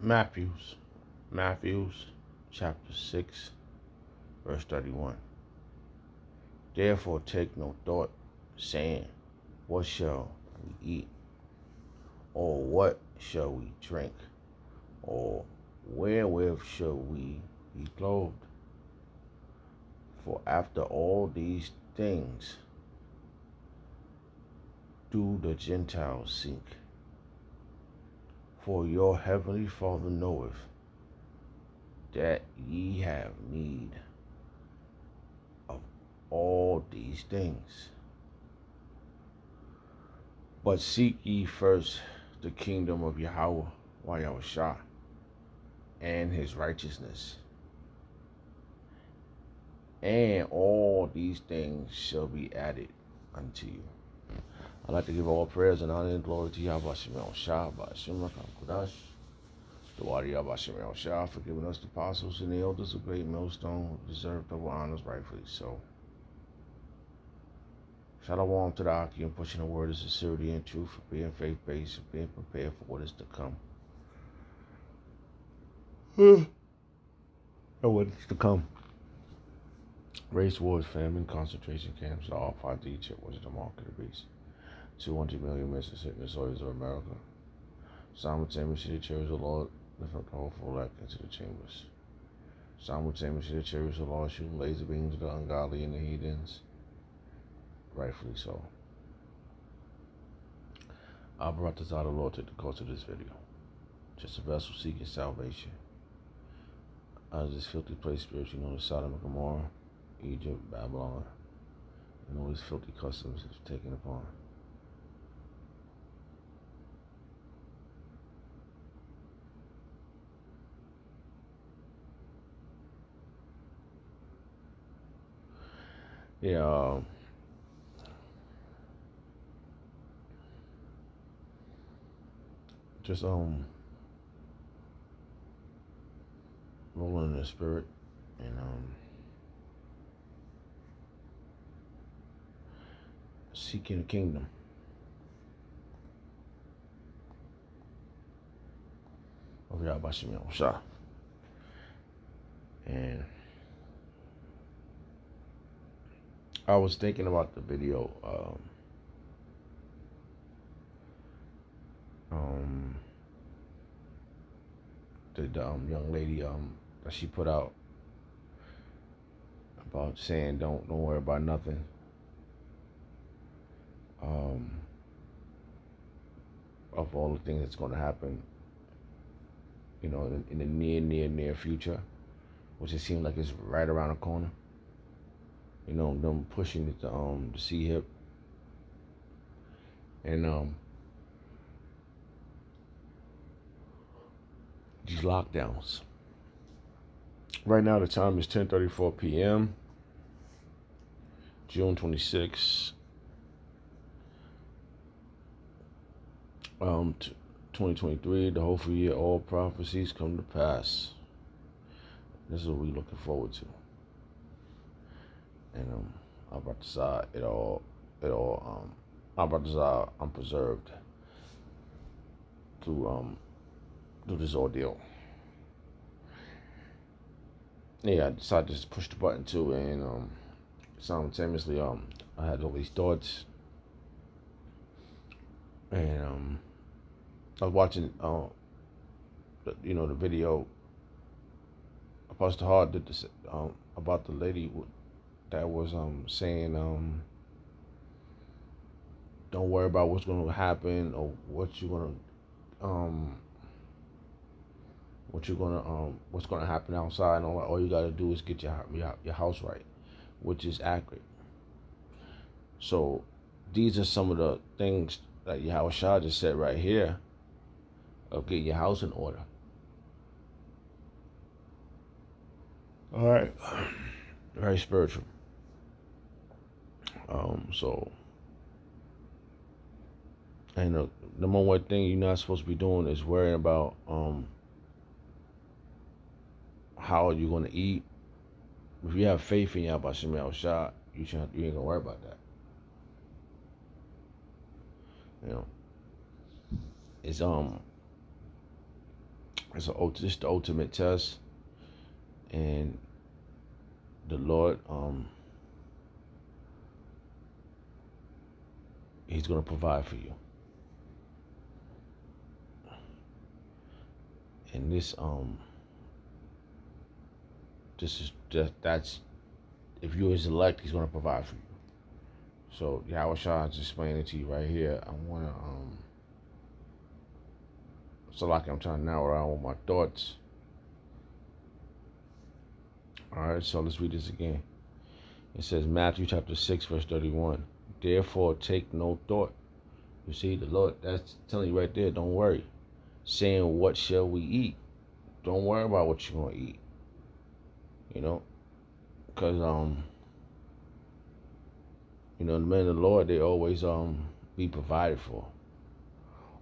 Matthews chapter 6, verse 31. Therefore take no thought, saying, what shall we eat? Or what shall we drink? Or wherewith shall we be clothed? For after all these things do the Gentiles seek. For your heavenly Father knoweth that ye have need of all these things. But seek ye first the kingdom of Yahweh Shah, and his righteousness, and all these things shall be added unto you. I'd like to give all prayers and honor and glory to Yahweh Shemel Shah, Ba'ashim Rakam Kudash, the Wadi Yahweh Shemel Shah, for giving us the apostles and the elders of great millstone who deserved our honors rightfully so. Shalom to the Aki and pushing the word of sincerity and truth, for being faith-based, for being prepared for what is to come. And what is to come. Race wars, famine, concentration camps, all 5D Egypt was the mark of the beast. 200 million missiles hitting the soils of America. Simultaneously, the chariots of the Lord lift up the hopeful elect into the chambers. Simultaneously, the chariots of the Lord shooting laser beams at the ungodly and the heathens. Rightfully so. I brought this out of the Lord to the course of this video. Just a vessel seeking salvation. Out of this filthy place, spiritually known as Sodom and Gomorrah, Egypt, Babylon, and all these filthy customs it's taken upon. Yeah, just rolling in the spirit and seeking the kingdom. Of Yahweh Shemel Shah. And I was thinking about the video the young lady that she put out about saying don't worry about nothing. Of all the things that's going to happen, you know, in the near future, which it seems like it's right around the corner. You know, them pushing it to the C-hip, and these lockdowns. Right now, the time is 10:34 p.m. June 26, 2023. The hopeful year, all prophecies come to pass. This is what we're looking forward to. And I'm about to say I'm preserved through this ordeal. Yeah, I decided to just push the button too, and simultaneously I had all these thoughts, and I was watching the video Apostle Hart did this about the lady that was saying don't worry about what's going to happen or what's going to happen outside, and all you got to do is get your house right, which is accurate. So these are some of the things that Yahweh Shah just said right here of getting your house in order. All right, very spiritual. So, and the number one thing you're not supposed to be doing is worrying about how you're gonna eat. If you have faith in Yahweh Shemel Shah, you ain't gonna worry about that. You know, it's It's the ultimate test, and the Lord, He's gonna provide for you. And this is that's if you're His elect, He's gonna provide for you. So Yahweh Shah is explaining to you right here. I wanna so like I'm trying to narrow down with my thoughts. Alright, so let's read this again. It says Matthew chapter 6, verse 31. Therefore take no thought. You see, the Lord, that's telling you right there, don't worry. Saying, what shall we eat? Don't worry about what you're gonna eat. You know? Because the men of the Lord, they always be provided for.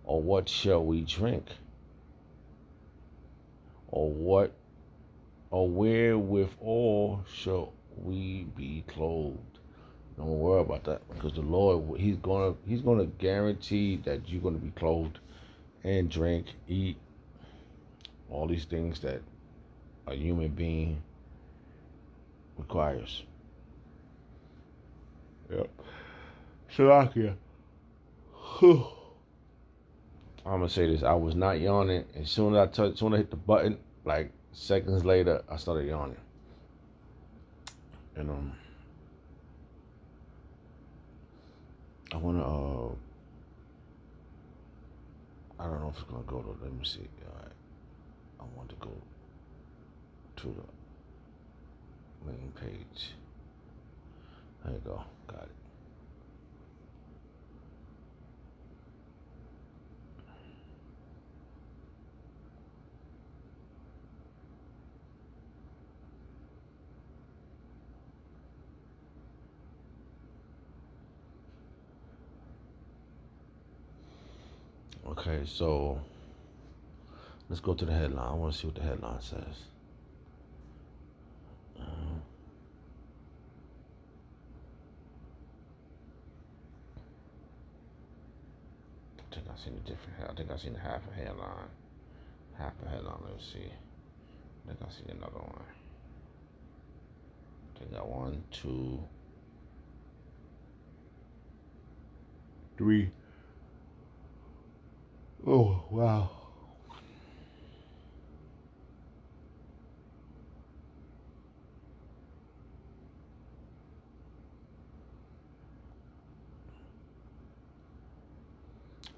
Or what shall we drink? Or wherewithal shall we be clothed? Don't worry about that, because the Lord, He's gonna guarantee that you're gonna be clothed and drink, eat, all these things that a human being requires. Yep. Shalakia. I'm gonna say this. I was not yawning. As soon as I hit the button, like seconds later, I started yawning. And I wanna I don't know if it's gonna go to. Let me see. All right. I want to go to the main page. There you go. Got it. Okay, so let's go to the headline. I want to see what the headline says. I think I seen a different. I think I seen half a headline. Half a headline. Let's see. I think I seen another one. I think I got 1, 2, 3. Oh wow.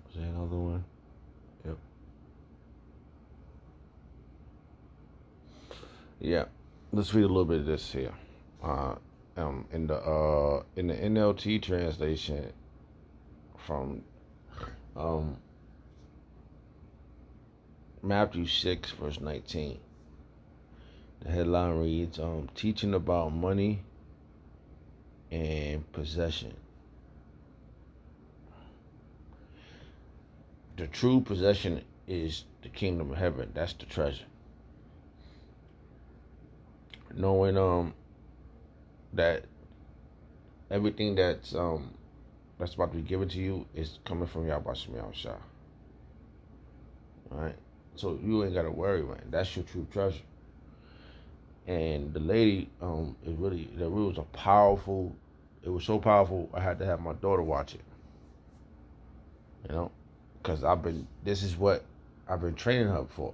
Is there another one? Yep. Yeah. Let's read a little bit of this here. In the NLT translation from Matthew 6, verse 19. The headline reads, teaching about money and possession. The true possession is the kingdom of heaven. That's the treasure. Knowing that everything that's about to be given to you is coming from Yahweh Shemel Shah. Alright? So you ain't gotta worry, man. That's your true treasure. And the lady, it was a powerful. It was so powerful. I had to have my daughter watch it. You know, because this is what I've been training her for.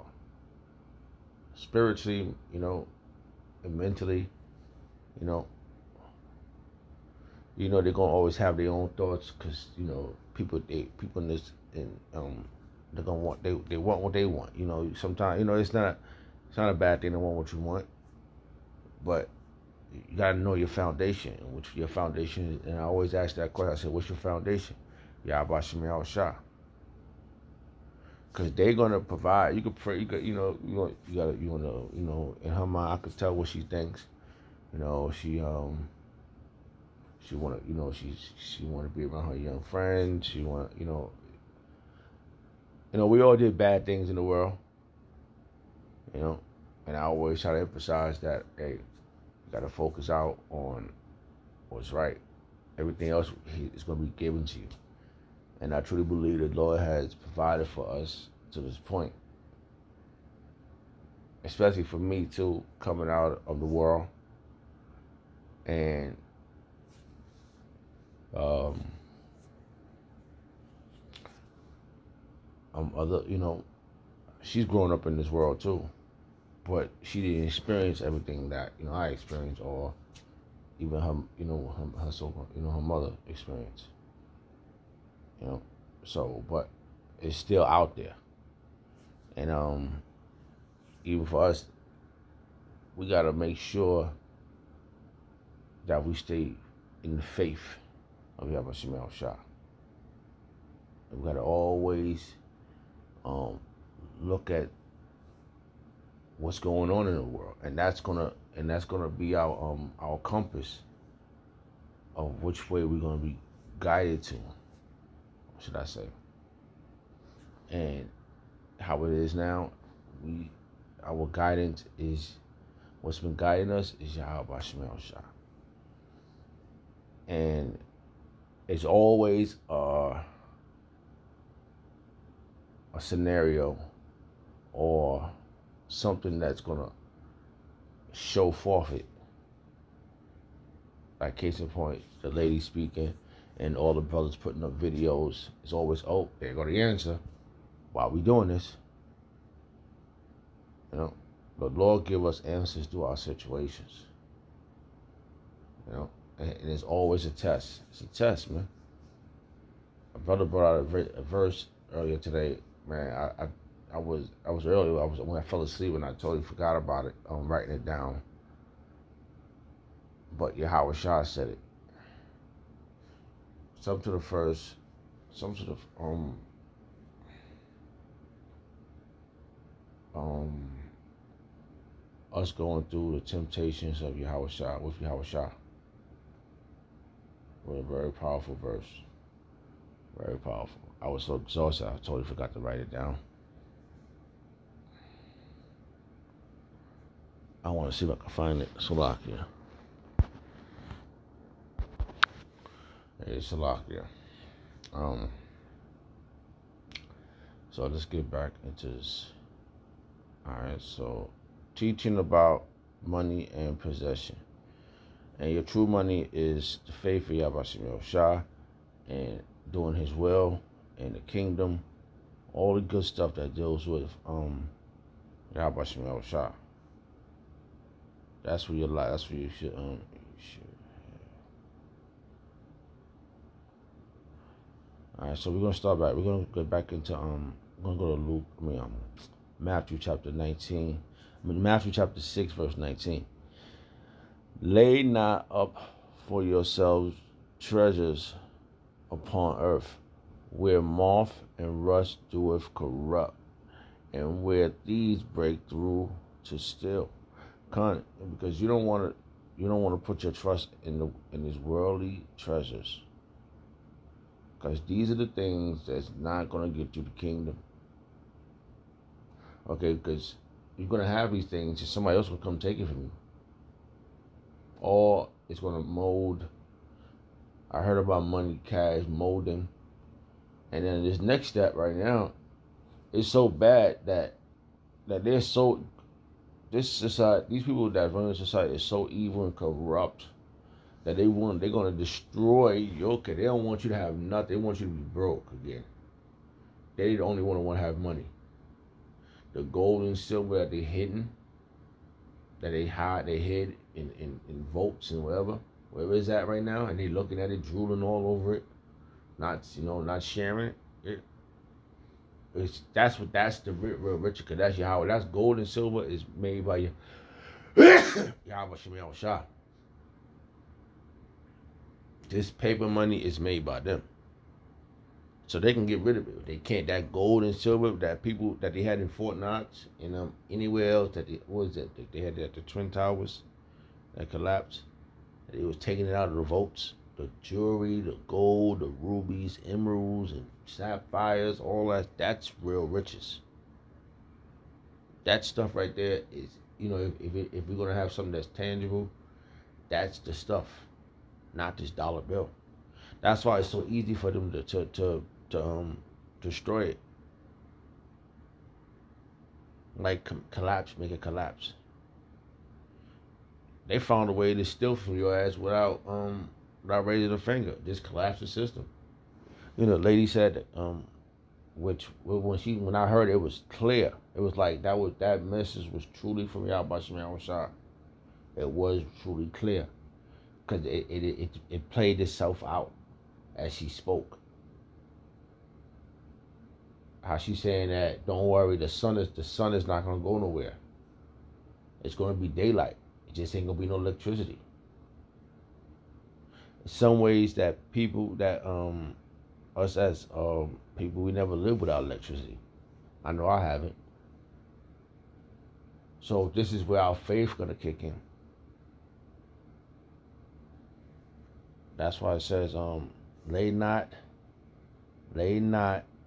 Spiritually, and mentally, they're gonna always have their own thoughts, because people in this, they're gonna want they want what they want. Sometimes it's not a bad thing to want what you want, but you gotta know your foundation, which your foundation is. And I always ask that question. I said, "What's your foundation?" Yahweh Shemel Shah. Because they're gonna provide. You could pray. You got. In her mind, I could tell what she thinks. She wanna. She wanna be around her young friends. She wanna. We all did bad things in the world. And I always try to emphasize that, hey, you gotta focus out on what's right. Everything else is gonna be given to you. And I truly believe the Lord has provided for us to this point. especially for me too, coming out of the world and um, other, she's growing up in this world too, but she didn't experience everything that I experienced, or even her, her mother experienced, So, but it's still out there, and even for us, we gotta make sure that we stay in the faith of Yahweh Shemel Shah. We gotta always look at what's going on in the world, and that's gonna be our compass of which way we're gonna be guided to, should I say? And how it is now, our guidance is what's been guiding us is Yahweh Shemel Shah, and it's always a scenario or something that's gonna show forth it. Like case in point, the lady speaking and all the brothers putting up videos. It's always, oh, there go the answer. Why are we doing this? The Lord give us answers to our situations. And it's always a test. It's a test, man. A brother brought out a verse earlier today, man. I was early. When I fell asleep and I totally forgot about it. I'm writing it down. But Yahweh Shah said it. Some to the us going through the temptations of Yahweh Shah with Yahweh Shah. What a very powerful verse. Very powerful. I was so exhausted, I totally forgot to write it down. I want to see if I can find it. Salakia. Hey, Salakia. So let's get back into this. Alright, so teaching about money and possession. And your true money is the faith of Yahweh Shemel Shah and doing his will and the kingdom, all the good stuff that deals with Yahweh Shemel Shah. That's where your life. That's where you should. All right, so we're gonna start back. We're gonna go back into We're gonna go to Matthew chapter 19. Matthew chapter 6, verse 19. Lay not up for yourselves treasures upon earth, where moth and rust doeth corrupt, and where thieves break through to steal. Because you don't want to put your trust in these worldly treasures, because these are the things that's not going to get you the kingdom. Okay, because you're going to have these things and somebody else will come take it from you, or it's going to mold. I heard about money, cash molding, and then this next step right now is so bad that they're so. This society, these people that run the society is so evil and corrupt that they're going to destroy your kid. They don't want you to have nothing. They want you to be broke again. They the only want to have money. The gold and silver that they hidden, that they hid in vaults and wherever it's at right now, and they looking at it, drooling all over it, not sharing it. That's the real richer, because that's Yahweh. That's gold and silver is made by Yahweh Shemel Shah. This paper money is made by them, so they can get rid of it. They can't. That gold and silver that people that they had in Fort Knox and anywhere else they had at the Twin Towers that collapsed. They was taking it out of the vaults. The jewelry, the gold, the rubies, emeralds, and sapphires, all that's real riches. That stuff right there is, if we're going to have something that's tangible, that's the stuff, not this dollar bill. That's why it's so easy for them to destroy it. like collapse, make it collapse. They found a way to steal from your ass without raising a finger. Just collapse the system. You know, the lady said which when I heard it, it was clear. It was like that message was truly from Yahweh Shemel Shah. It was truly clear because it played itself out as she spoke. How she's saying that don't worry, the sun is not gonna go nowhere. It's gonna be daylight. It just ain't gonna be no electricity. In some ways that people that us as people we never lived without electricity. I know I haven't. So this is where our faith gonna kick in. That's why it says, lay not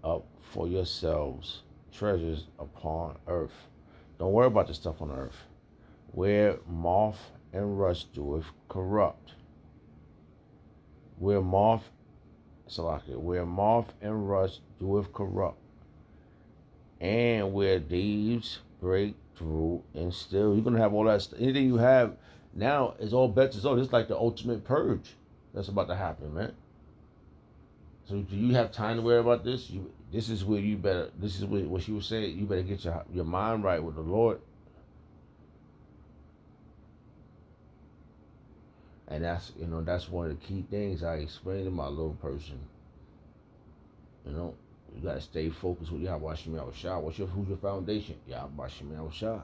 up for yourselves treasures upon earth. Don't worry about the stuff on earth, where moth and rust doeth corrupt. Where moth and rust doeth corrupt, and where thieves break through and steal. You're gonna have all that. Anything you have now is all bets is over. It's like the ultimate purge that's about to happen, man. So do you have time to worry about this? This is where you better. This is what she was saying. You better get your mind right with the Lord. And that's one of the key things I explained to my little person. You gotta stay focused with Yahweh Shemel Shah. Who's your foundation? Yahweh Shemel Shah.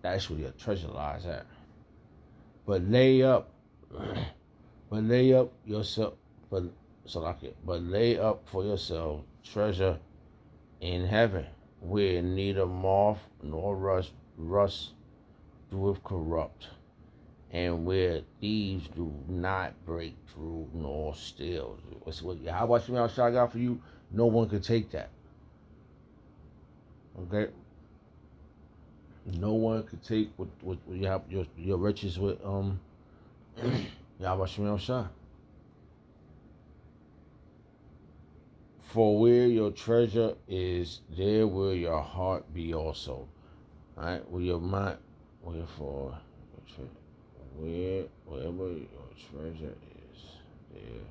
That's where your treasure lies at. But lay up yourself, but lay up for yourself treasure in heaven, where neither moth nor rust doeth corrupt, and where thieves do not break through nor steal. How about Shemel Shah got for you? No one could take that. Okay? No one could take what you have your riches with Yahweh Shemel Shah. For where your treasure is, there will your heart be also. Alright? Where your mind, wherever your treasure is, there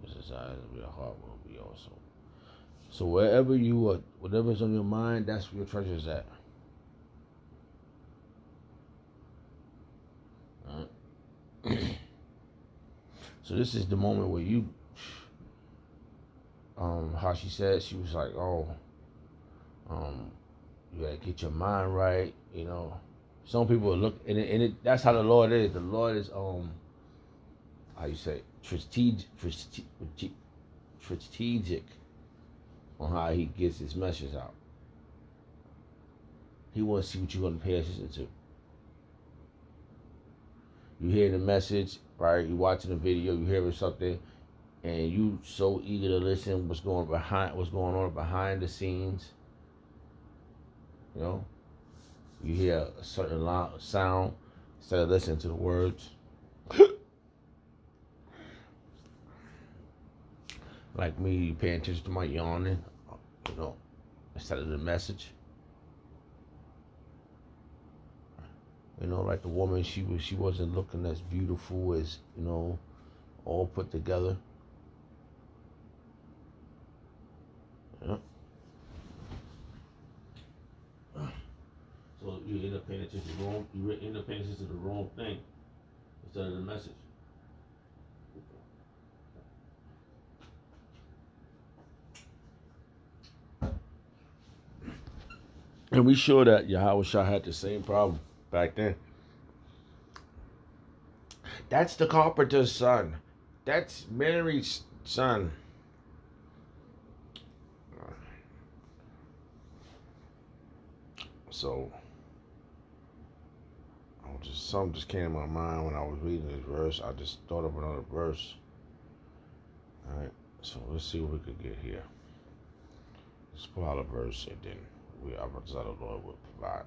the desires of your heart will be also. So wherever you are, whatever's on your mind, that's where your treasure is at. Alright? So this is the moment where you how she said, she was like, you gotta get your mind right, Some people look, and that's how the Lord is. The Lord is, how you say, strategic on how he gets his message out. He wants to see what you're going to pay attention to. You hear the message, right? You watching the video, you hearing something, and you so eager to listen what's going on behind the scenes. You hear a certain sound instead of listening to the words. Like me, you paying attention to my yawning, instead of the message. Like the woman, she wasn't looking as beautiful as, all put together. Yeah. So you end up paying attention to the wrong thing instead of the message. And we sure that Yahweh Shah had the same problem back then. That's the carpenter's son. That's Mary's son. So, something just came to my mind when I was reading this verse. I just thought of another verse. All right, so let's see what we could get here. Let's pull out a verse, and then I will the Lord will provide.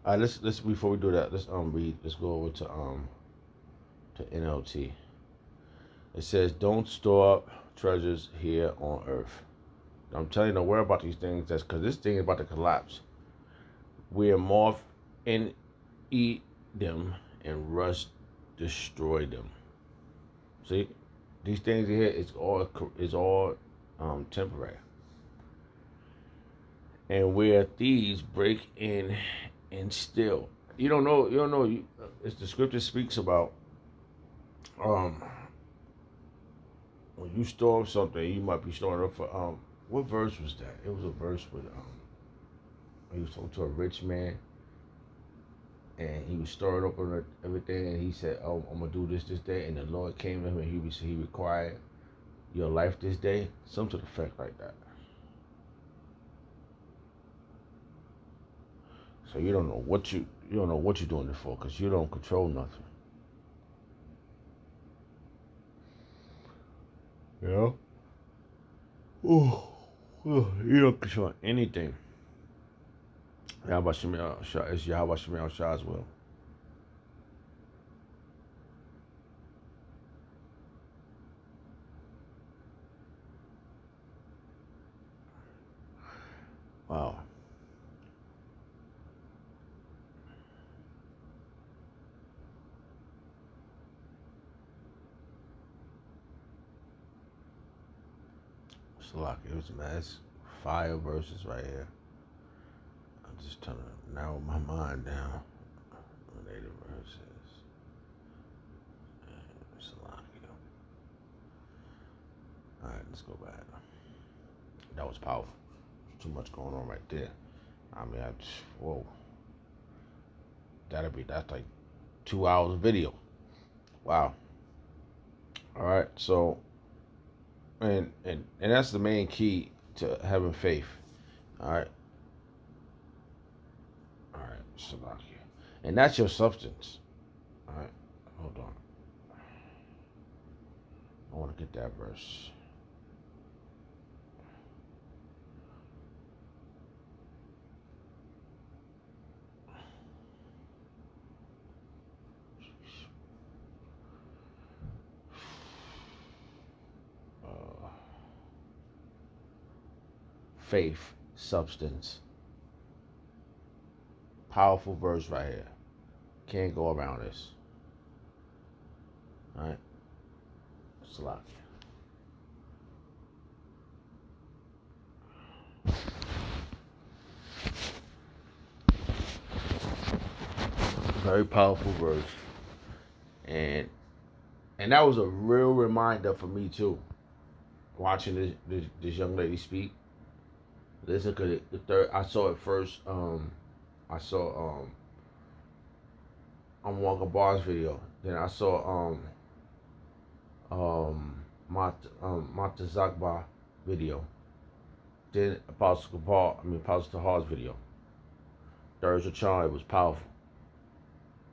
All right, let's before we do that, let's go over to NLT. It says, "Don't store up treasures here on earth." I'm telling you, don't worry about these things. That's because this thing is about to collapse. Where moth and eat them and rust destroy them. See, these things here is all temporary. And where thieves break in and steal. You don't know. It's the scripture speaks about um when you store something, you might be storing up for what verse was that? It was a verse with he was talking to a rich man, and he was storing up on everything, and he said, "Oh, I'm gonna do this day," and the Lord came to him, and he required your life this day, something to the effect like that. So you don't know what you're doing it for, because you don't control nothing. Yeah. Oh, you don't control anything. Yahweh Shemel Shah is Yahweh Shemel Shah as well. Wow. It's like it was mass fire verses right here. I'm just trying to narrow my mind down. Related verses. Salakia. Alright, let's go back. That was powerful. Too much going on right there. I mean, whoa. That's like 2 hours of video. Wow. Alright, so and that's the main key to having faith. Alright. Alright, Salakia. And that's your substance. Alright, hold on. I want to get that verse. Faith, substance. Powerful verse right here. Can't go around this. Alright? Salakia. Very powerful verse. And that was a real reminder for me too. Watching this young lady speak. Listen, cause I saw it first. I saw Walker Bar's video. Then I saw Mata Zakba video. Then Apostle Tahar's video. Thursday Charm, it was powerful.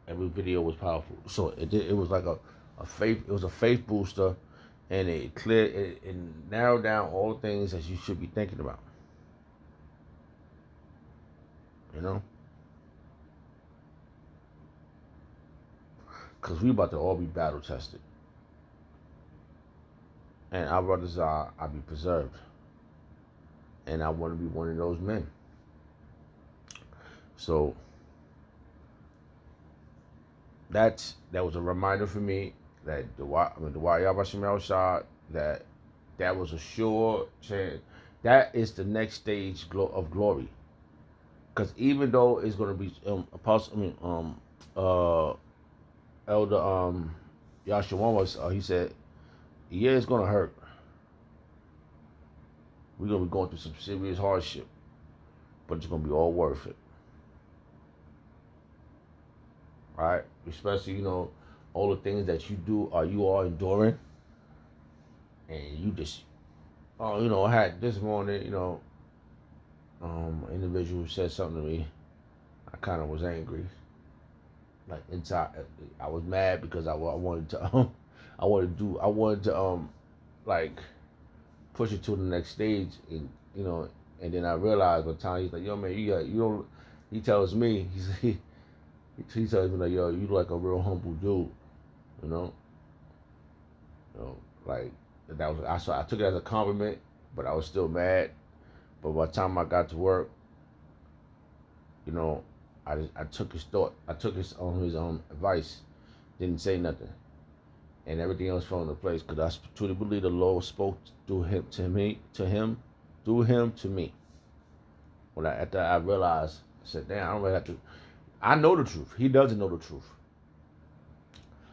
Every video was powerful. So it was like a faith. It was a faith booster, and it cleared it narrowed down all the things that you should be thinking about. You know, because we about to all be battle tested, and our brothers I be preserved, and I want to be one of those men. So that was a reminder for me that the Yahweh Shah, that was a sure chance. That is the next stage of glory. Because even though it's going to be Elder Yahshua was he said, yeah, it's going to hurt. We're going to be going through some serious hardship, but it's going to be all worth it. Right? Especially, all the things that you are enduring. And you just, I had this morning, an individual said something to me. I kind of was angry. Like inside, I was mad because I wanted to, like push it to the next stage, and and then I realized by the time he's like, yo man, you don't. he tells me, he tells me like, yo, you like a real humble dude, you know, you know, like that was I took it as a compliment, but I was still mad. But by the time I got to work, you know, I took his thought, I took his advice, didn't say nothing, and everything else fell into place because I truly believe the Lord spoke through him through him to me. When after I realized, I said, damn, I don't really have to. I know the truth. He doesn't know the truth.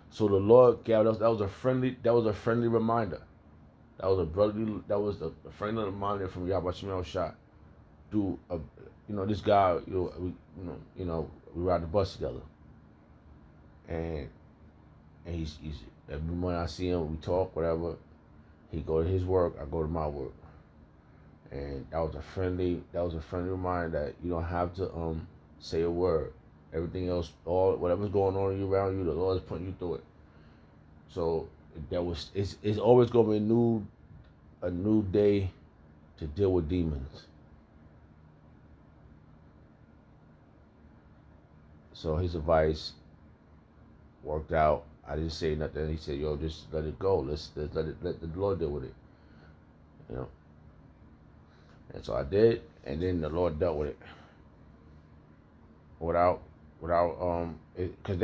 So the Lord gave us that was a friendly reminder. That was a friendly reminder from Yahweh Shemel Shah. Do this guy, we ride the bus together, and he's every morning I see him, we talk, whatever. He go to his work, I go to my work, and that was a friendly reminder that you don't have to say a word. Everything else, all whatever's going on around you, the Lord is putting you through it. So it's always gonna be a new day to deal with demons. So his advice worked out. I didn't say nothing. He said, "Yo, just let it go. Let's let the Lord deal with it." You know. And so I did, and then the Lord dealt with it without because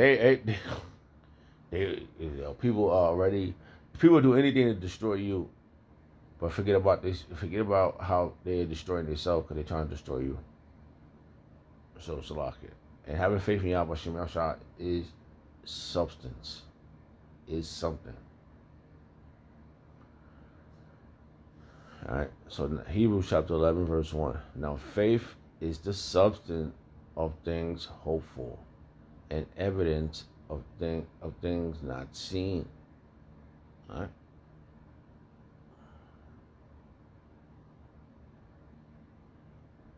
people are already people do anything to destroy you, but forget about this. Forget about how they're destroying themselves because they're trying to destroy you. So Salakia. And having faith in Yahweh Shem Yahshua is substance, is something. All right. So Hebrews chapter 11, verse 1. Now faith is the substance of things hoped for, and evidence of things not seen. All right.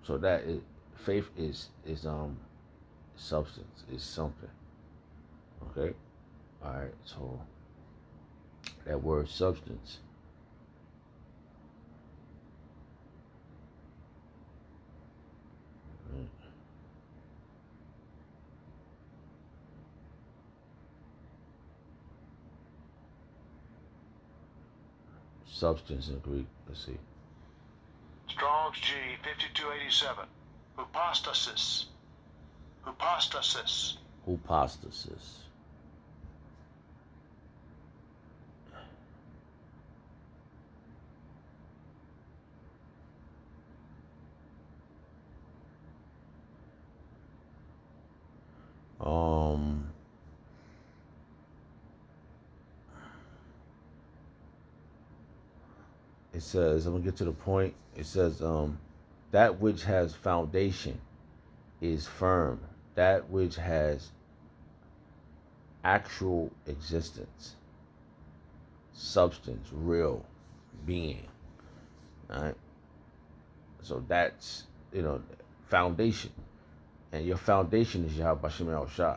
So that is faith is substance, is something. Okay. All right. So that word substance. Substance in Greek. Let's see. Strong's G 5287. Hypostasis. Hypostasis. Hypostasis. It says, I'm gonna get to the point. It says, that which has foundation is firm. That which has actual existence, substance, real being. All right. So that's foundation, and your foundation is Yahweh Bashem El Shah.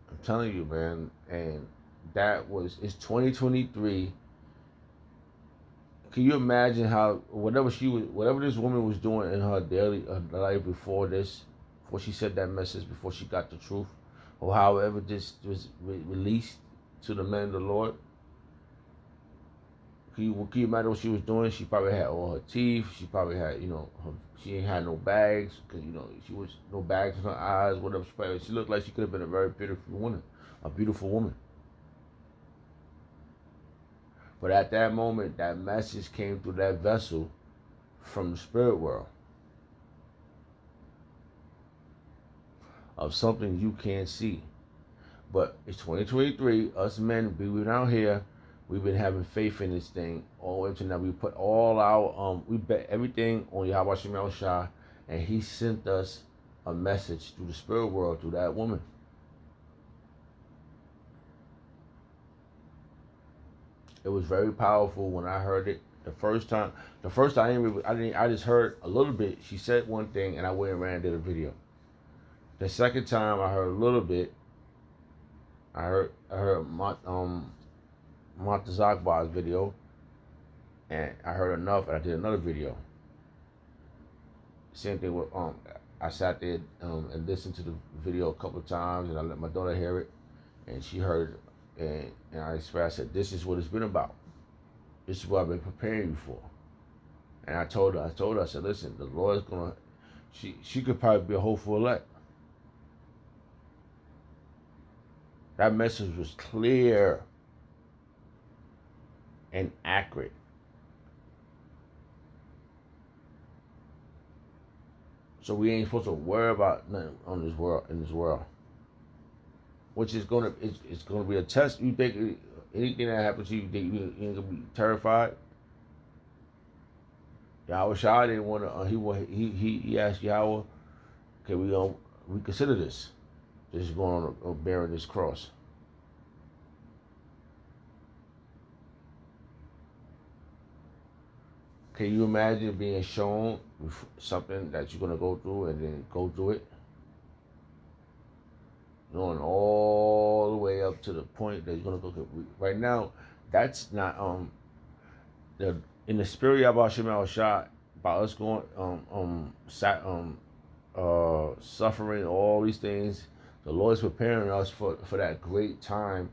I'm telling you, man, and it's 2023. Can you imagine how whatever this woman was doing in her daily life before she said that message, before she got the truth, or however this was released to the men of the Lord? Can you imagine what she was doing? She probably had all her teeth. She probably had, she ain't had no bags because she was no bags in her eyes. Whatever she looked like, she could have been a very beautiful woman, a beautiful woman. But at that moment, that message came through that vessel from the spirit world of something you can't see. But it's 2023. Us men, we've been out here. We've been having faith in this thing all the way to now. We put all our we bet everything on Yahweh Shem El Shah, and He sent us a message through the spirit world through that woman. It was very powerful when I heard it the first time. I just heard a little bit. She said one thing, and I went and ran and did a video. The second time I heard a little bit. I heard Montezakbar's video, and I heard enough, and I did another video. Same thing with I sat there and listened to the video a couple of times, and I let my daughter hear it, and she heard it, and I said, this is what it's been about. This is what I've been preparing you for. And I told her, I said, listen, the Lord's gonna, she could probably be a hopeful elect. That message was clear and accurate. So we ain't supposed to worry about nothing on this world, in this world. Which is gonna, it's gonna be a test. You think anything that happens to you, you think you ain't gonna be terrified? Yahweh Shai didn't want to. He asked Yahweh, "Can we consider this? Just going on bearing this cross." Can you imagine being shown something that you're gonna go through and then go through it, going all the way up to the point that you're gonna go? Right now, that's not in the spirit of Yahweh Shai, by us going suffering all these things. The Lord is preparing us for that great time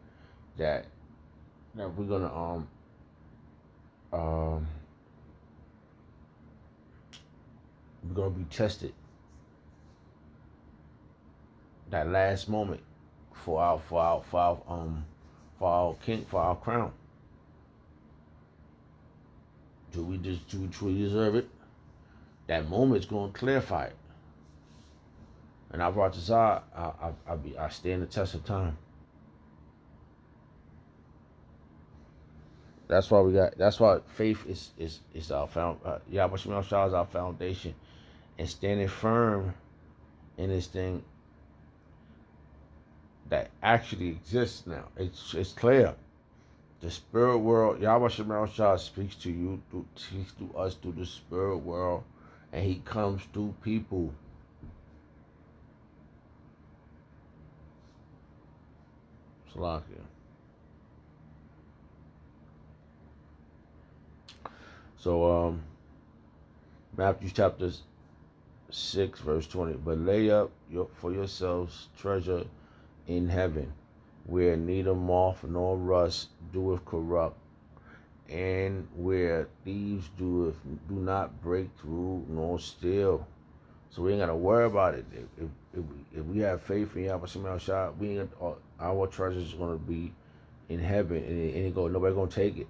that we're gonna we're gonna be tested. That last moment for our king, for our crown. Do we truly deserve it? That moment's gonna clarify it. And I brought this out. I stand the test of time. That's why that's why faith is our Yahweh Shai is our foundation, and standing firm in this thing that actually exists now. It's clear. The spirit world, Yahweh Shai speaks to you, speaks to us through the spirit world, and he comes through people. Salakia. So Matthew chapter 6 verse 20. But lay up for yourselves treasure in heaven, where neither moth nor rust doeth corrupt, and where thieves do not break through nor steal. So we ain't gotta worry about it. If we have faith in Yahweh Shai, our treasure is gonna be in heaven, and nobody gonna take it.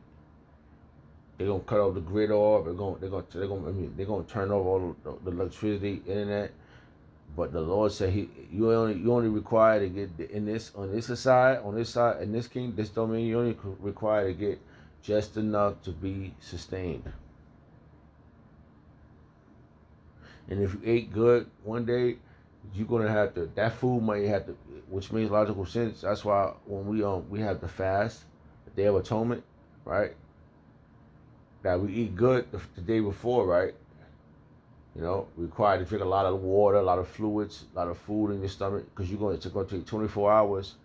They're gonna cut off the grid off. They're gonna turn off all the electricity, internet. But the Lord said you only require to get on this side, in this kingdom, this domain, you only require to get just enough to be sustained. And if you ate good one day, you're gonna have to. That food might have to, which makes logical sense. That's why when we have the fast, the Day of Atonement, right? That we eat good the day before, right? You know, required to drink a lot of water, a lot of fluids, a lot of food in your stomach, because it's going to take 24 hours.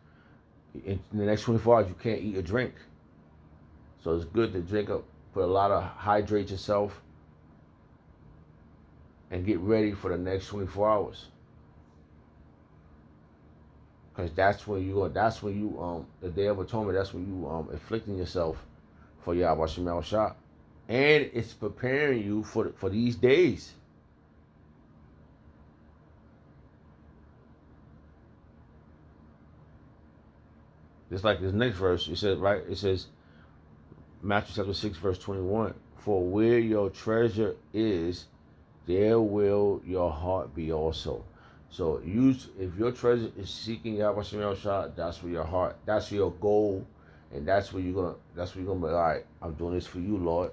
In the next 24 hours, you can't eat or drink. So it's good to drink up, put a lot of hydrate yourself, and get ready for the next 24 hours. Because that's when you the Day of Atonement, that's when you afflicting yourself for Yahweh Shai. And it's preparing you for these days. Just like this next verse, it says, Matthew chapter 6, verse 21, for where your treasure is, there will your heart be also. So if your treasure is seeking Yahweh Shai, that's where your heart, that's your goal, and that's where you're gonna be, all right, I'm doing this for you, Lord.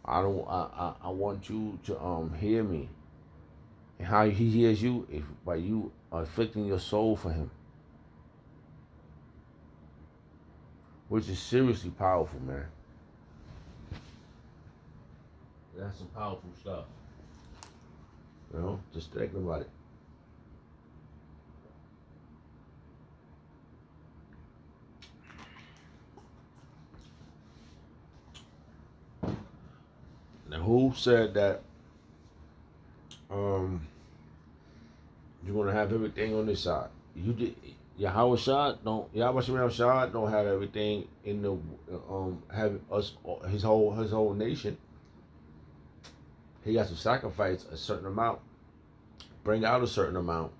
I want you to hear me. And how he hears you is by you afflicting your soul for him. Which is seriously powerful, man. That's some powerful stuff. You know, just think about it. Now, who said that You're gonna have everything on this side. You did Yahweh Shah don't have everything in the have us his whole nation. He has to sacrifice a certain amount, bring out a certain amount,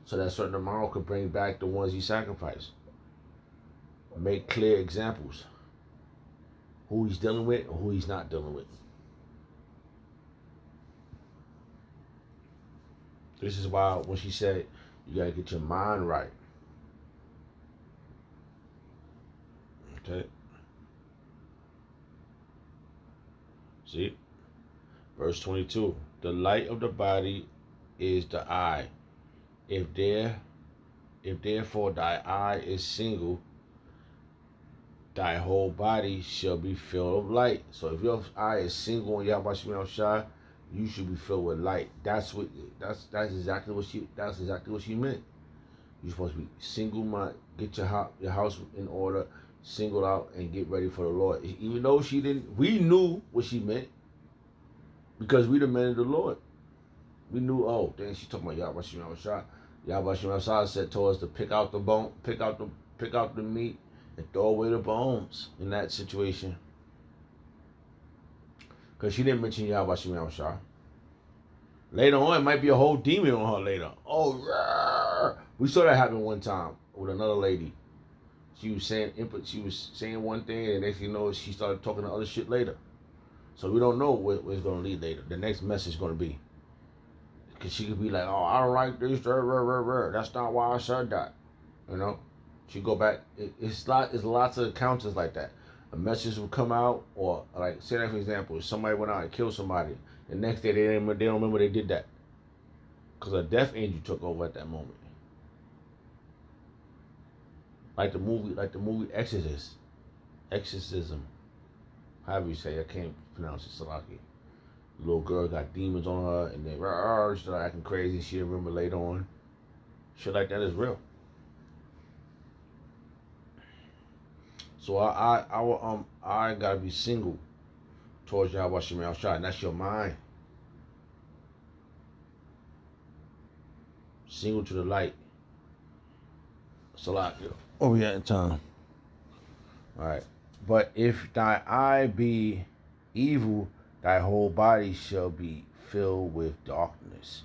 so that certain amount could bring back the ones he sacrificed. Make clear examples. Who he's dealing with or who he's not dealing with. This is why when she said you gotta get your mind right. Okay. See? Verse 22. The light of the body is the eye. If therefore thy eye is single, thy whole body shall be filled with light. So if your eye is single on Yahweh Shemel Shai, you should be filled with light. That's exactly what she meant. You're supposed to be single minded, get your house in order, single out, and get ready for the Lord. Even though she didn't, we knew what she meant because we the men of the Lord. We knew. Oh, then she talking about Yahweh Shemel Shai. Yahweh Shemel Shai said to us to pick out the bone, pick out the meat, and throw away the bones in that situation. Because she didn't mention Yahweh Shemel Shai. Later on, it might be a whole demon on her later. Oh, rah. We saw that happen one time with another lady. She was saying one thing, and next thing you know, she started talking to other shit later. So we don't know where it's going to lead later. The next message is going to be. Because she could be like, oh, I don't like this. That's not why I said that. You know? She go back. It's lots of encounters like that. A message will come out, or like, say that for example, if somebody went out and killed somebody, the next day they don't remember they did that. Because a death angel took over at that moment. Like the movie Exorcism. However you say, I can't pronounce it, Salaki. The little girl got demons on her, and then she started acting crazy. She didn't remember later on. Shit like that is real. So I gotta be single towards Yahweh Shemel Shai, and that's your mind. Single to the light. Salaki. Oh, we at in time. Alright. But if thy eye be evil, thy whole body shall be filled with darkness.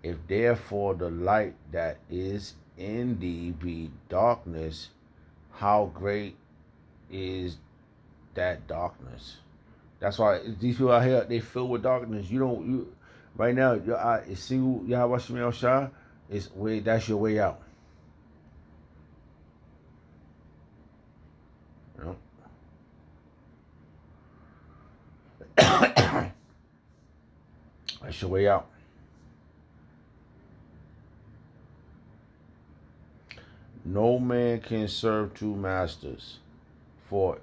If therefore the light that is in thee be darkness, how great is that darkness? That's why these people out here, they filled with darkness. Right now, your eye is single, Yahweh Shemel Shai, that's your way out. You know? That's your way out. No man can serve two masters, for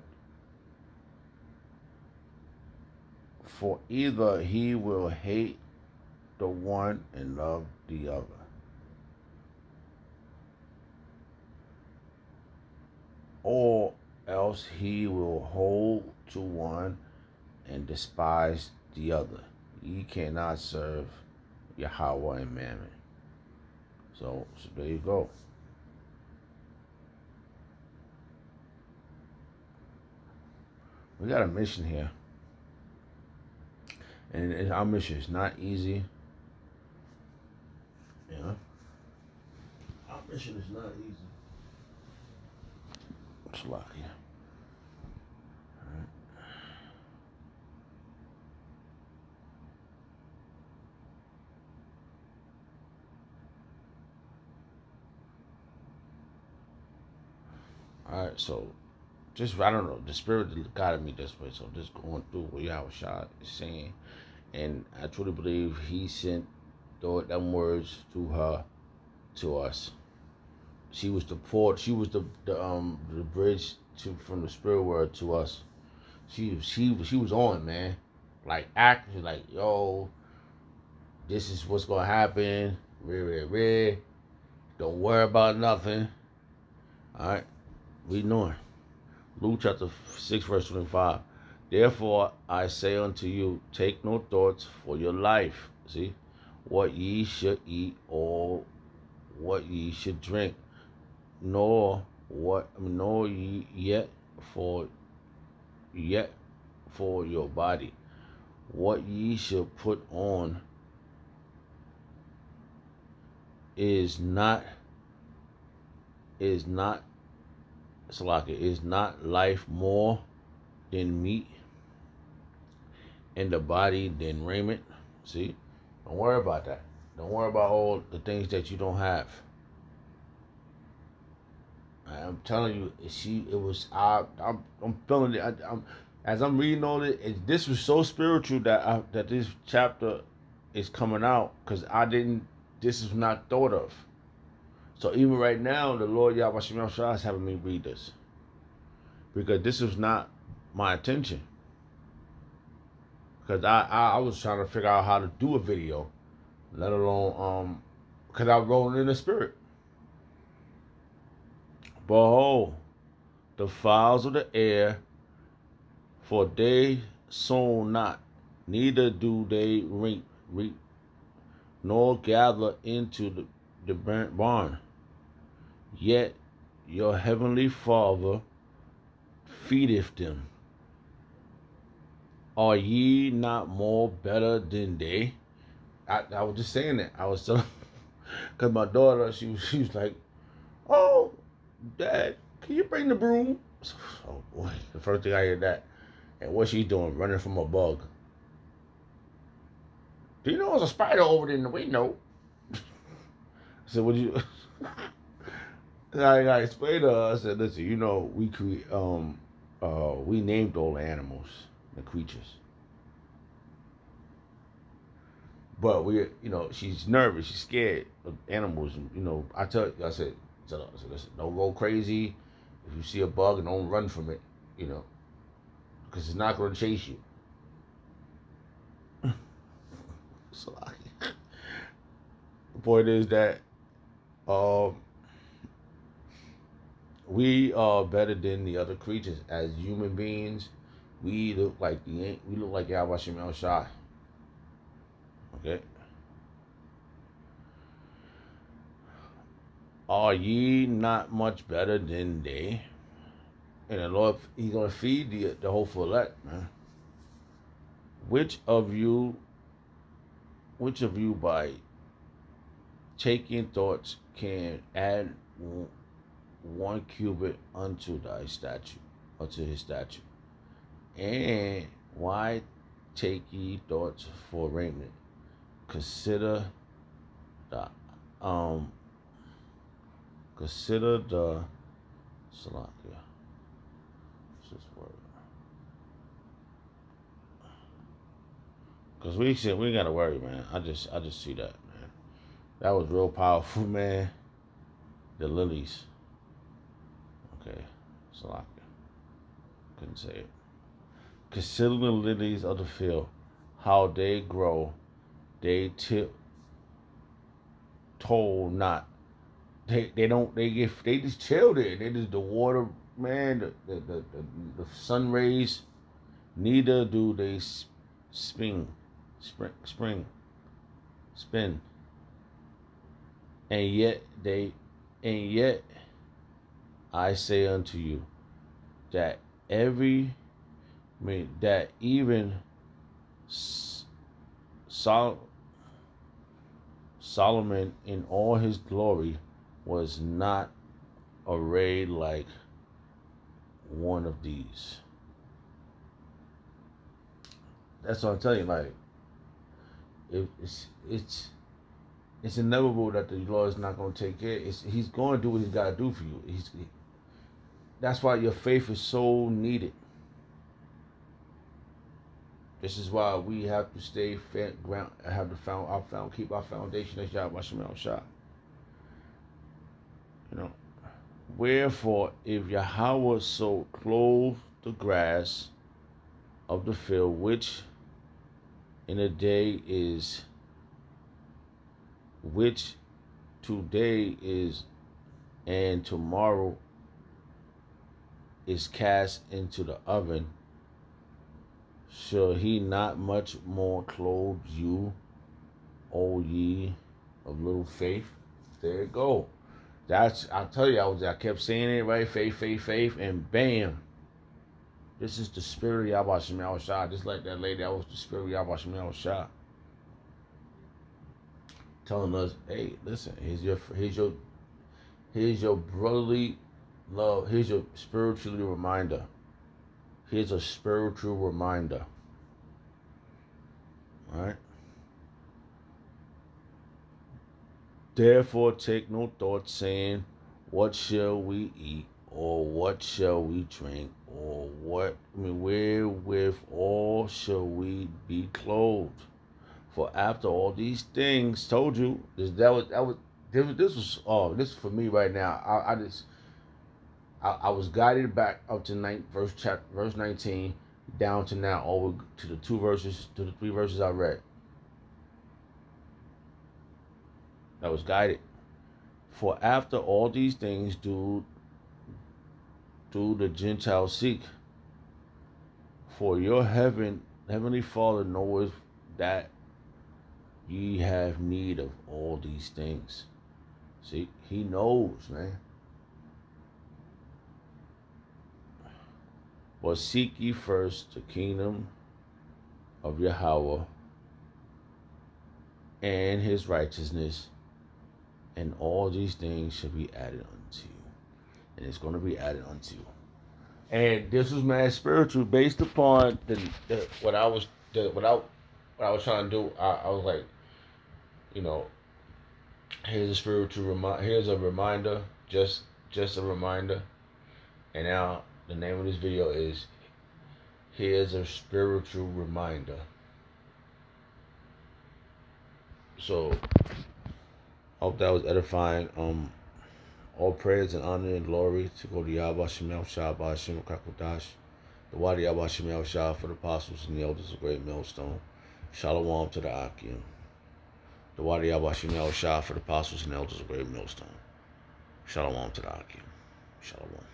either he will hate the one and love the other, or else he will hold to one and despise the other. Ye cannot serve Yahweh and Mammon. So there you go. We got a mission here. And our mission is not easy. Yeah. Our mission is not easy. It's lucky. Alright, so I don't know, the spirit guided me this way, so just going through what Yahweh Shai is saying, and I truly believe he sent them words through her to us. She was the port, she was the bridge from the spirit word to us. She was on, man, like acting like, yo, this is what's gonna happen, don't worry about nothing. Alright, we knowing. Luke chapter 6 verse 25. Therefore I say unto you, take no thoughts for your life. See, what ye should eat, or what ye should drink, nor ye yet for your body, what ye should put on. Is not Salaka, is not life more than meat, and the body than raiment? See? Don't worry about that. Don't worry about all the things that you don't have. I'm telling you, I'm feeling it. As I'm reading all it, this was so spiritual that this chapter is coming out, because this is not thought of. So even right now, the Lord Yahweh Shem Shah is having me read this, because this was not my intention. Because I was trying to figure out how to do a video, let alone because I wrote it in the spirit. Behold, the fowls of the air, for they sow not, neither do they reap, nor gather into the barn. Yet your heavenly Father feedeth them. Are ye not more better than they? I was just saying that. I was telling, because my daughter, she was like, "Oh, Dad, can you bring the broom?" Oh boy, the first thing I hear that, and what she doing, running from a bug. Do you know there's a spider over there in the window? I said, "What you?" I explained to her. I said, "Listen, we named all the animals, the creatures, but she's nervous, she's scared of animals. I said, listen, don't go crazy. If you see a bug, don't run from it, because it's not going to chase you." So the point is that we are better than the other creatures. As human beings, we look like Yahweh Shem El Shai. Okay. Are ye not much better than they? And the Lord, He's gonna feed the whole elect, man. Which of you by taking thoughts can add 1 cubit unto his statue? And why take ye thoughts for raiment? Consider the Salakia. What's this word? Because we gotta worry, man. I just see that, man. That was real powerful, man. The lilies. Okay, Salakia. Couldn't say it. Consider the lilies of the field, how they grow. They toll not. They just chill there. They just, the water, man, the sun rays. Neither do they spin. And yet I say unto you that that even Solomon in all his glory was not arrayed like one of these. That's what I'm telling you. Like, it's inevitable that the Lord is not going to take care. He's going to do what He's got to do for you. That's why your faith is so needed. This is why we have to stay ground. Keep our foundation as Yahweh Shem El Shah. Wherefore, if Yahweh so clothe the grass of the field, which today is, and tomorrow is cast into the oven, shall He not much more clothe you, O ye of little faith? There you go. I tell you, I kept saying it, right? Faith, faith, faith, and bam. This is the spirit of Yahweh Shem Shah. Just like that lady, that was the spirit of Yahweh Shem Shah. Telling us, hey, listen, here's your brotherly love. Here's your spiritually reminder. Here's a spiritual reminder. All right? Therefore, take no thought, saying, what shall we eat, or what shall we drink, or wherewith all shall we be clothed? For after all these things, told you, this was for me right now. I was guided back up to verse 19, down to now, over to the 3 verses I read. I was guided. For after all these things do the Gentiles seek. For your heavenly Father knoweth that ye have need of all these things. See, he knows, man. But seek ye first the kingdom of Yahweh and his righteousness, and all these things shall be added unto you. And it's going to be added unto you. And this was mad spiritual, based upon what I was trying to do. I was like, here's a spiritual reminder. Here's a reminder, just a reminder. And now the name of this video is "Here's a Spiritual Reminder." So, hope that was edifying. All praise and honor and glory to go to Yahweh Shem Shah Ba'Shem Kakodash, the Wadi Yahweh Shem Shah for the apostles and the elders of Great Millstone. Shalom to the Akim. The Wadi Yahweh Shem Shah for the apostles and elders of Great Millstone. Shalom to the Akim. Shalom.